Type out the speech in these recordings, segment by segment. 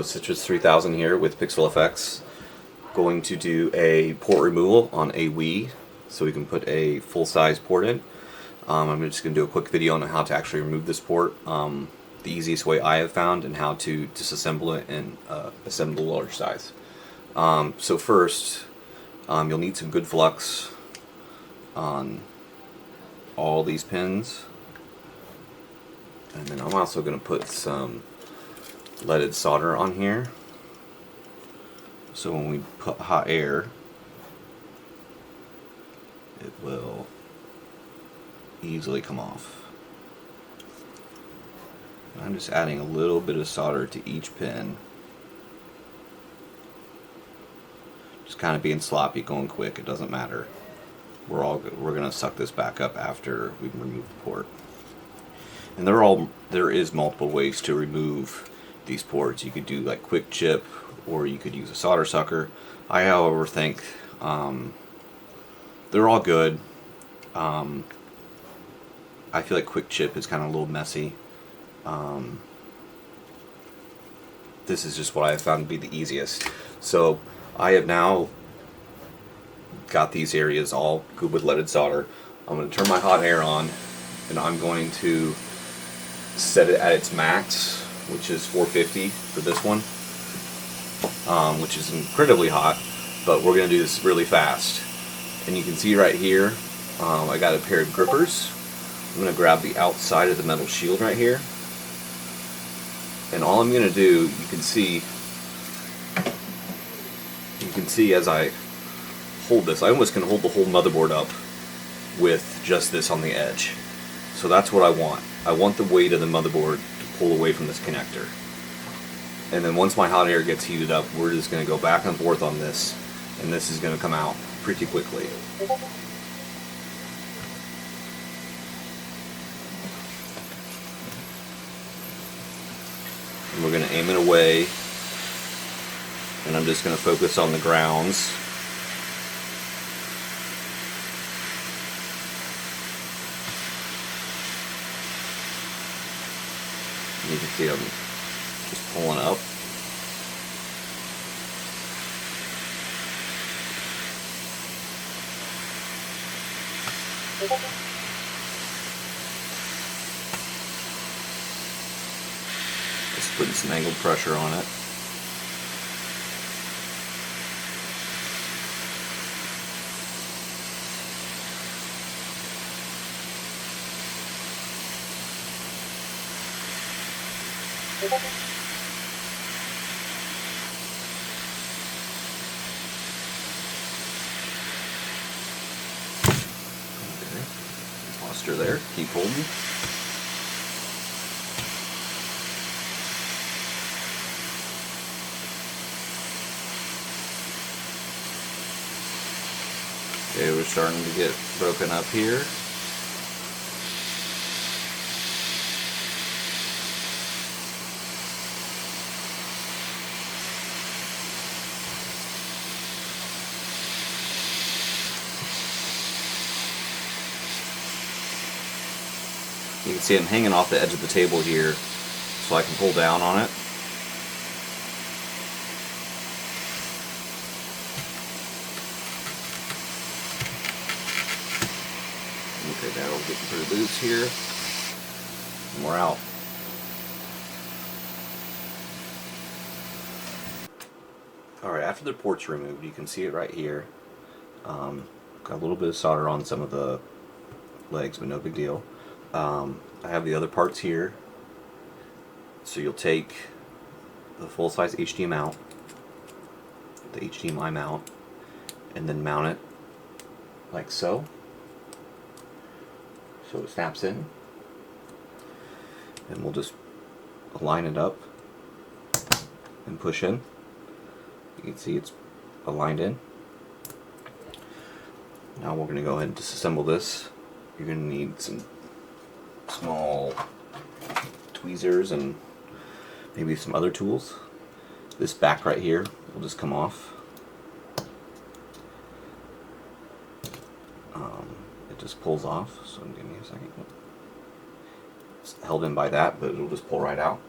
Citrus 3000 here with Pixel FX. Going to do a port removal on a Wii so we can put a full-size port in. I'm just going to do a quick video on how to actually remove this port, the easiest way I have found, and how to disassemble it and assemble a large size. So first, you'll need some good flux on all these pins, and then I'm also going to put some leaded solder on here, so when we put hot air, it will easily come off. I'm just adding a little bit of solder to each pin, just kind of being sloppy, going quick. It doesn't matter. We're all good. We're gonna suck this back up after we remove the port. And there is multiple ways to remove these ports. You could do like quick chip, or you could use a solder sucker. I, however, think they're all good. I feel like quick chip is kind of a little messy. This is just what I have found to be the easiest. So I have now got these areas all good with leaded solder. I'm going to turn my hot air on, and I'm going to set it at its max, which is 450 for this one, which is incredibly hot, but we're going to do this really fast. And you can see right here, I got a pair of grippers. I'm going to grab the outside of the metal shield right here, and all I'm going to do, you can see as I hold this, I almost can hold the whole motherboard up with just this on the edge. So that's what I want. I want the weight of the motherboard to pull away from this connector. And then once my hot air gets heated up, we're just going to go back and forth on this, and this is going to come out pretty quickly. And we're going to aim it away, and I'm just going to focus on the grounds. You can see I'm just pulling up. Just putting some angled pressure on it. Okay. Lost her there. Keep holding. Okay, we're starting to get broken up here. You can see I'm hanging off the edge of the table here, so I can pull down on it. Okay, that'll get pretty loose here, and we're out. Alright, after the port's removed, you can see it right here. Got a little bit of solder on some of the legs, but no big deal. I have the other parts here. So you'll take the full-size HDMI mount, the HDMI mount, and then mount it like so. So it snaps in. And we'll just align it up and push in. You can see it's aligned in. Now we're going to go ahead and disassemble this. You're going to need some small tweezers and maybe some other tools. This back right here will just come off. It just pulls off, so give me a second. It's held in by that, but it'll just pull right out.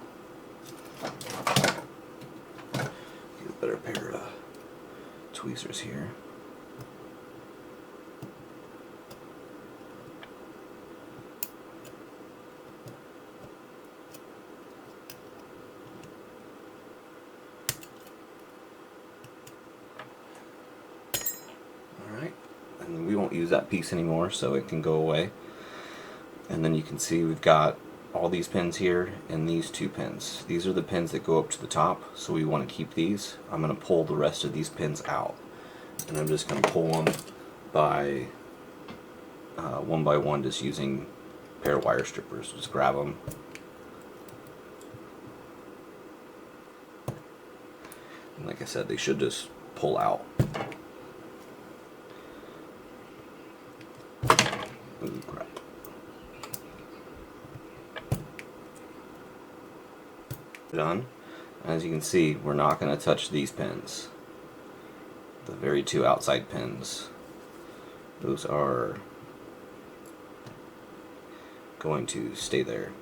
tweezers here. Alright, and we won't use that piece anymore, so it can go away. And then you can see we've got all these pins here and these 2 pins. These are the pins that go up to the top, so we want to keep these. I'm going to pull the rest of these pins out, and I'm just going to pull them by one by one, just using a pair of wire strippers. Just grab them. And like I said, they should just pull out. Ooh, crap. Done. As you can see, we're not going to touch these pins, the very 2 outside pins. Those are going to stay there.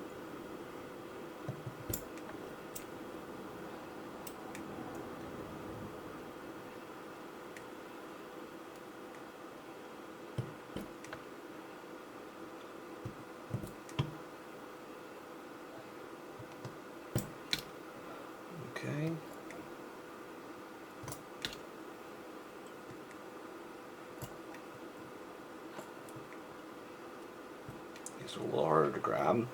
Okay. These are a little harder to grab.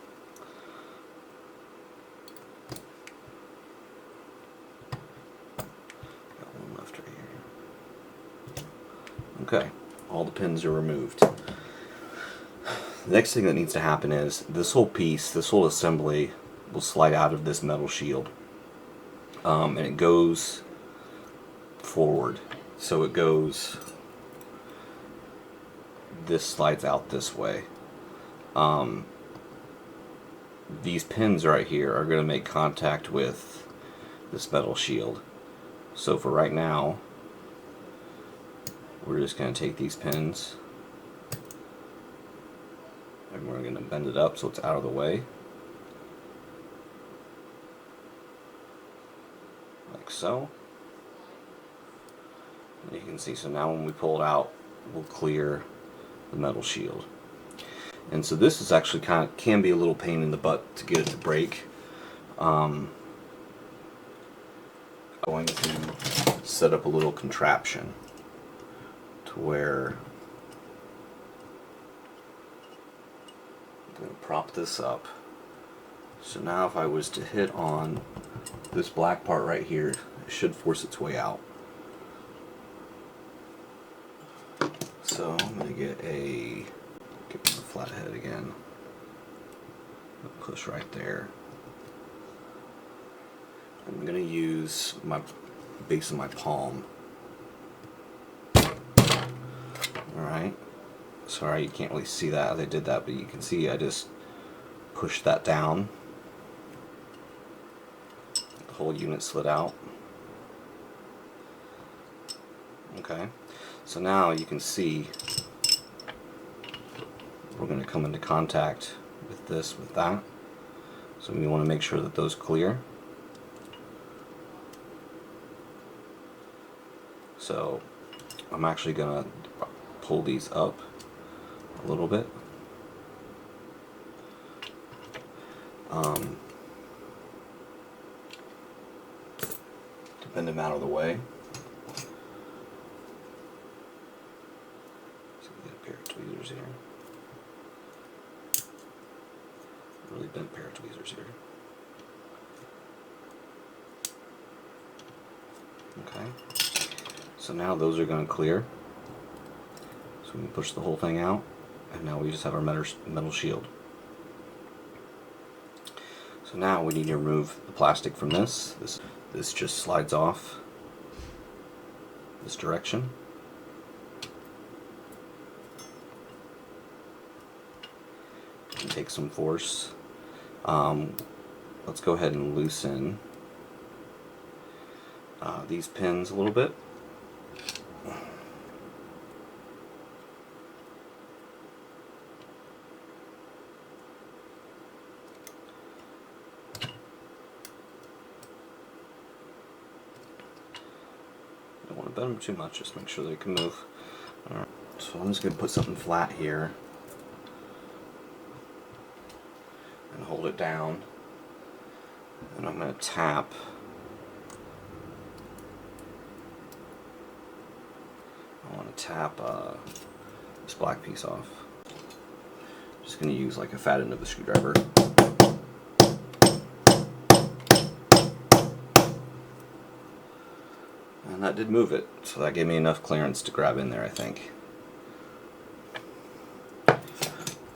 Got one left right here. Okay, all the pins are removed. The next thing that needs to happen is this whole piece, this whole assembly will slide out of this metal shield. And it goes forward. So it goes, this slides out this way. These pins right here are going to make contact with this metal shield. So for right now, we're just going to take these pins and we're going to bend it up so it's out of the way. Like so. And you can see, so now when we pull it out, we'll clear the metal shield. And so this is actually can be a little pain in the butt to get it to break. I'm going to set up a little contraption to where I'm going to prop this up. So now if I was to hit on this black part right here, it should force its way out. So I'm going to get a flathead again. Push right there. I'm going to use my base of my palm. Alright. Sorry you can't really see that as I did that, but you can see I just pushed that down. The whole unit slid out. Okay. So now you can see we're going to come into contact with this, with that. So we want to make sure that those clear. So I'm actually going to pull these up a little bit. To bend them out of the way. So we get a pair of tweezers here. Really bent pair of tweezers here. Okay. So now those are going to clear. So we can push the whole thing out, and now we just have our metal shield. So now we need to remove the plastic from this. This just slides off this direction. And take some force. Let's go ahead and loosen these pins a little bit. Don't want to bend them too much, just make sure they can move. Alright, so I'm just going to put something flat here and hold it down, and I'm going to tap this black piece off. Just going to use like a fat end of the screwdriver. And that did move it, so that gave me enough clearance to grab in there, I think.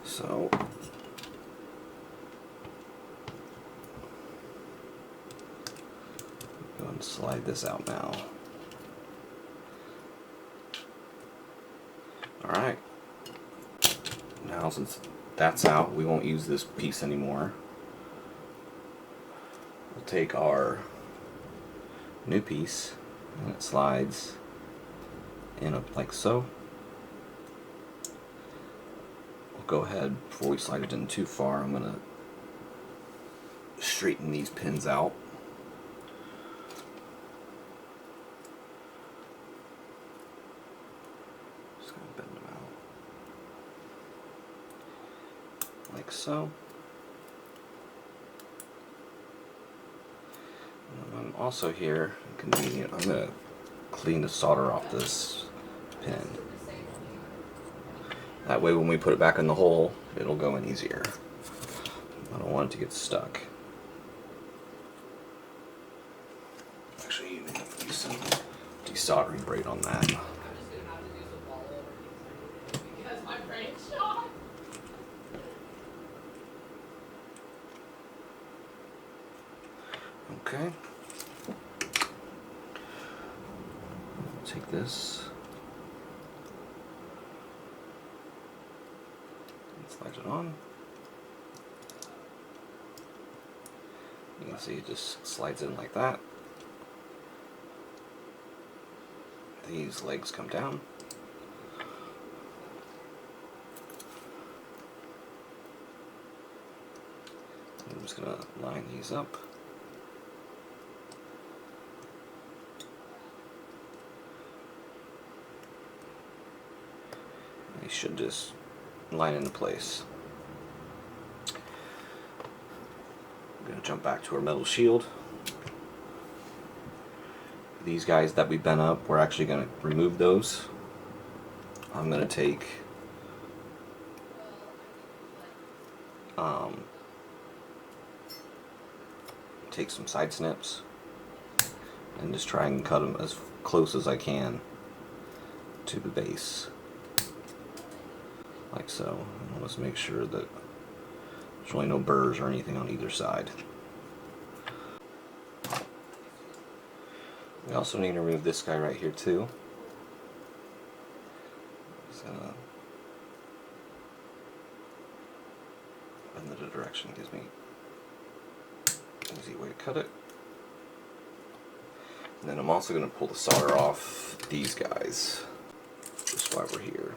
So go and slide this out now. Alright. Now since that's out, we won't use this piece anymore. We'll take our new piece, and it slides in up like so. We'll go ahead, before we slide it in too far, I'm going to straighten these pins out. Just going to bend them out like so. I'm also here, convenient, I'm going to clean the solder off this pin. That way when we put it back in the hole, it'll go in easier. I don't want it to get stuck. Actually, you may have to use some desoldering braid on that. Okay. Take this and slide it on. You can see it just slides in like that. These legs come down. I'm just going to line these up. They should just line into place. I'm going to jump back to our metal shield. These guys that we bent up, we're actually going to remove those. I'm going to take some side snips and just try and cut them as close as I can to the base. Like so. And let's make sure that there's really no burrs or anything on either side. We also need to remove this guy right here too. Just gonna bend the direction, gives me an easy way to cut it. And then I'm also going to pull the solder off these guys just while we're here.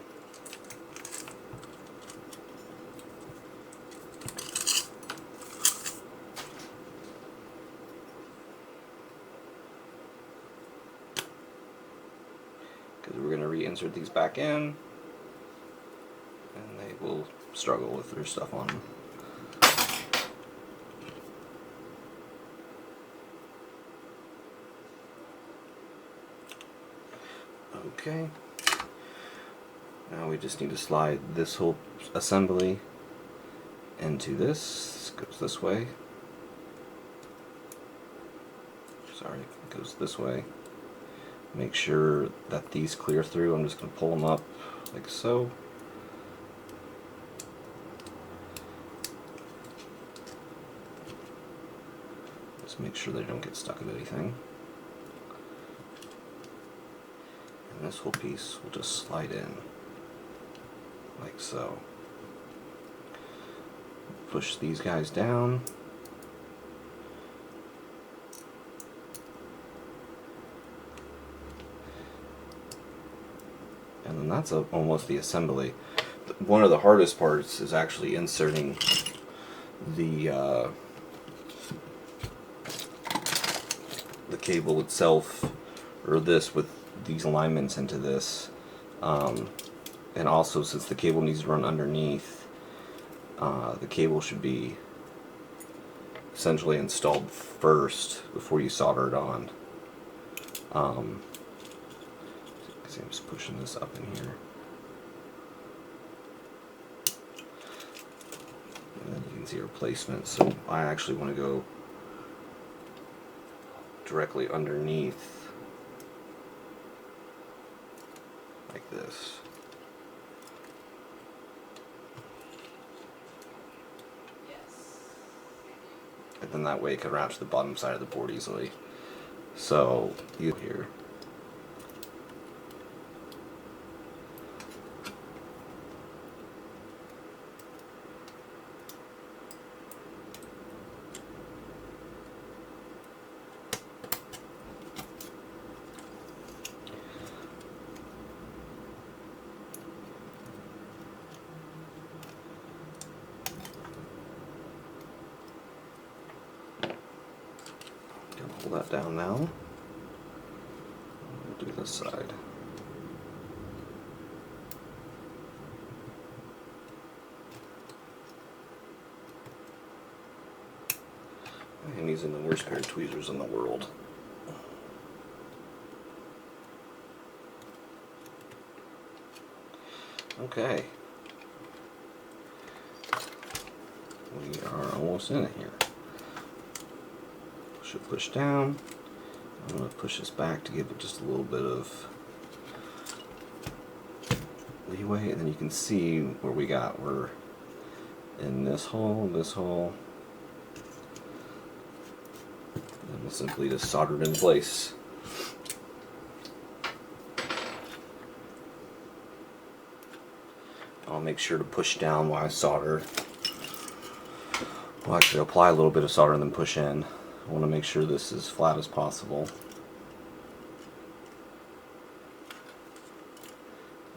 Because we're going to reinsert these back in, and they will struggle with their stuff on them. Okay, now we just need to slide this whole assembly into this. It goes this way. Sorry, it goes this way. Make sure that these clear through. I'm just going to pull them up like so. Just make sure they don't get stuck in anything. And this whole piece will just slide in like so. Push these guys down. And then that's almost the assembly. One of the hardest parts is actually inserting the cable itself, or this with these alignments into this, and also since the cable needs to run underneath, the cable should be essentially installed first before you solder it on. I'm just pushing this up in here. And then you can see our placement. So I actually want to go directly underneath like this. And then that way it can wrap to the bottom side of the board easily. So you here. Pull that down now. We'll do this side. And using the worst pair of tweezers in the world. Okay. We are almost in it here. Should push down. I'm going to push this back to give it just a little bit of leeway, and then you can see where we got. We're in this hole, and we'll simply just solder it in place. I'll make sure to push down while I solder. Well, actually apply a little bit of solder and then push in. I want to make sure this is flat as possible.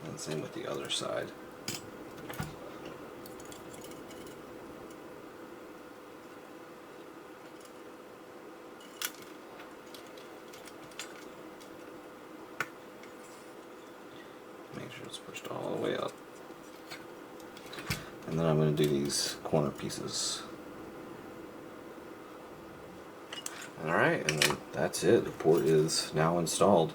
And same with the other side. Make sure it's pushed all the way up. And then I'm going to do these corner pieces. Alright, and then that's it. The port is now installed.